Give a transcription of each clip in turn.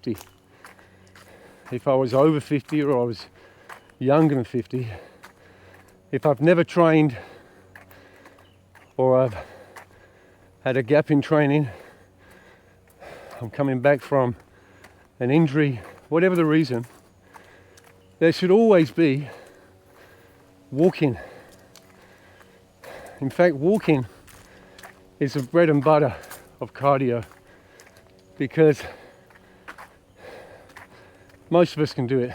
50. If I was over 50 or I was younger than 50, if I've never trained or I've had a gap in training, I'm coming back from an injury, whatever the reason, there should always be walking. In fact, walking is the bread and butter of cardio because most of us can do it.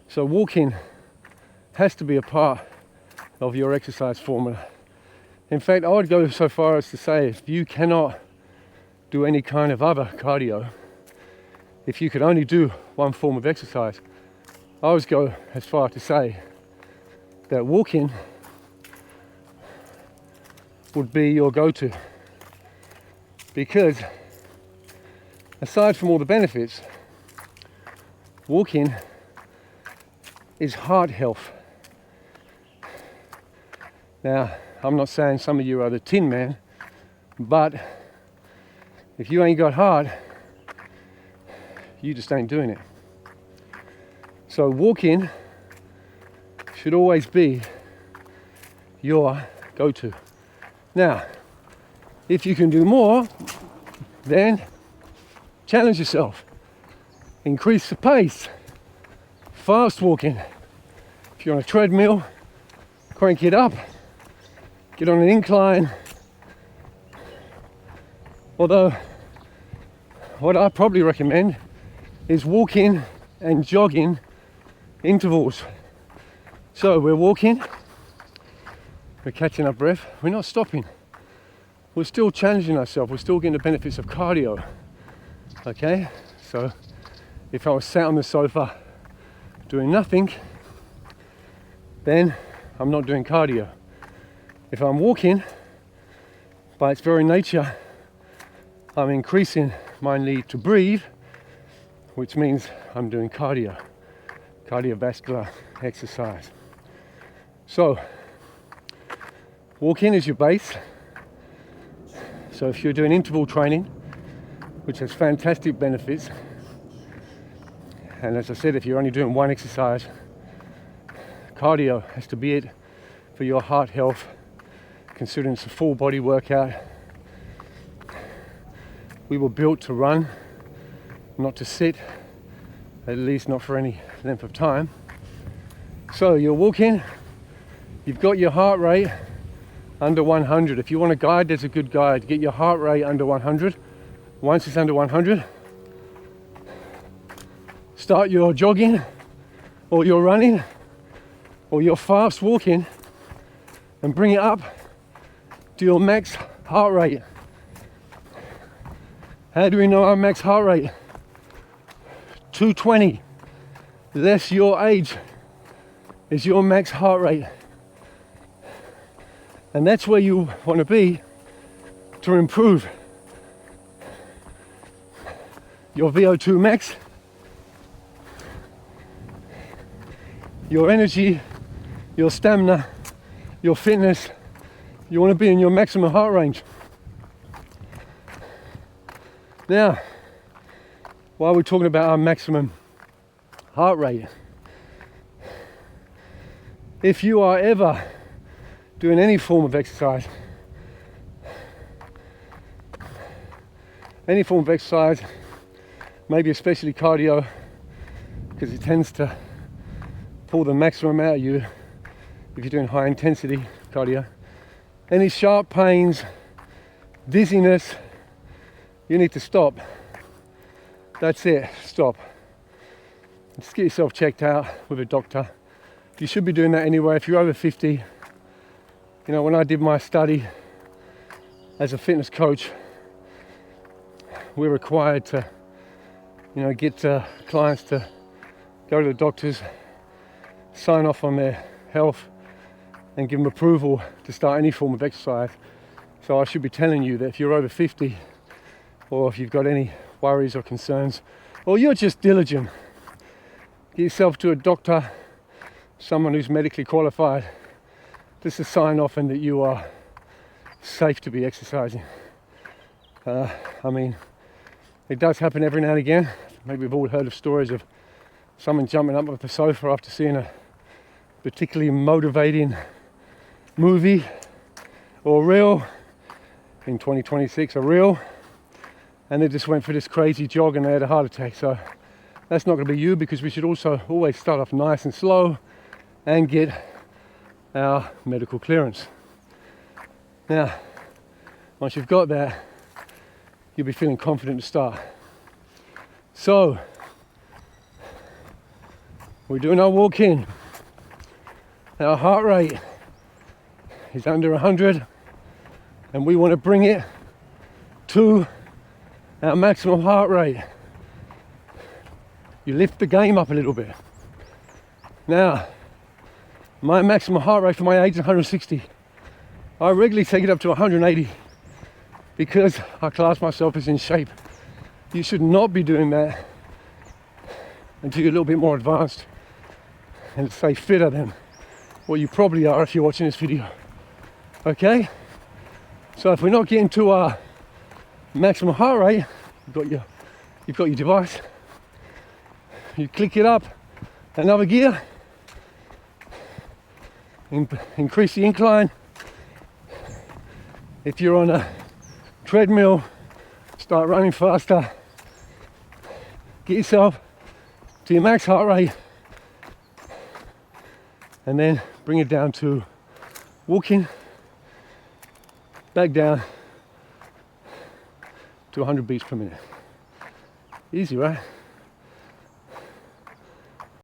So walking has to be a part of your exercise formula. In fact, I would go so far as to say if you cannot do any kind of other cardio, if you could only do one form of exercise, I always go as far to say that walking would be your go-to, because aside from all the benefits, walking is heart health. Now, I'm not saying some of you are the Tin Man, but if you ain't got heart, you just ain't doing it. So walking should always be your go-to. Now, if you can do more, then challenge yourself. Increase the pace. Fast walking. If you're on a treadmill, crank it up. Get on an incline. Although, what I probably recommend is walking and jogging intervals. So we're walking, we're catching our breath, we're not stopping. We're still challenging ourselves, we're still getting the benefits of cardio. Okay, so if I was sat on the sofa doing nothing, then I'm not doing cardio. If I'm walking, by its very nature, I'm increasing my need to breathe, which means I'm doing cardiovascular exercise. So, walking is your base. So if you're doing interval training, which has fantastic benefits, and as I said, if you're only doing one exercise, cardio has to be it for your heart health, considering it's a full body workout. We were built to run, not to sit, at least not for any length of time. So you're walking, you've got your heart rate under 100. If you want a guide, there's a good guide. Get your heart rate under 100. Once it's under 100, start your jogging or your running or your fast walking and bring it up to your max heart rate. How do we know our max heart rate? 220. Less your age is your max heart rate. And that's where you want to be to improve your VO2 max, your energy, your stamina, your fitness. You want to be in your maximum heart range. Now, while we're talking about our maximum heart rate, if you are ever doing any form of exercise, maybe especially cardio, because it tends to pull the maximum out of you if you're doing high intensity cardio. Any sharp pains, dizziness, you need to stop. That's it, stop. Just get yourself checked out with a doctor. You should be doing that anyway. If you're over 50, you know, when I did my study as a fitness coach, we're required to, you know, get clients to go to the doctors, sign off on their health, and give them approval to start any form of exercise. So I should be telling you that if you're over 50, or if you've got any worries or concerns, or you're just diligent, get yourself to a doctor, someone who's medically qualified, just to sign off and that you are safe to be exercising. I mean, It does happen every now and again. Maybe we've all heard of stories of someone jumping up off the sofa after seeing a particularly motivating movie or reel in 2026, a reel, and they just went for this crazy jog and they had a heart attack. So that's not going to be you, because we should also always start off nice and slow and get our medical clearance. Now, once you've got that, you'll be feeling confident to start. So, we're doing our walk-in. Our heart rate is under 100, and we want to bring it to our maximum heart rate. You lift the game up a little bit. Now, my maximum heart rate for my age is 160. I regularly take it up to 180 because I class myself as in shape. You should not be doing that until you're a little bit more advanced and say fitter than what you probably are if you're watching this video. Okay? So if we're not getting to our maximum heart rate, you've got your device. You click it up another gear, increase the incline. If you're on a treadmill, start running faster. Get yourself to your max heart rate, and then bring it down to walking, back down to 100 beats per minute. Easy, right?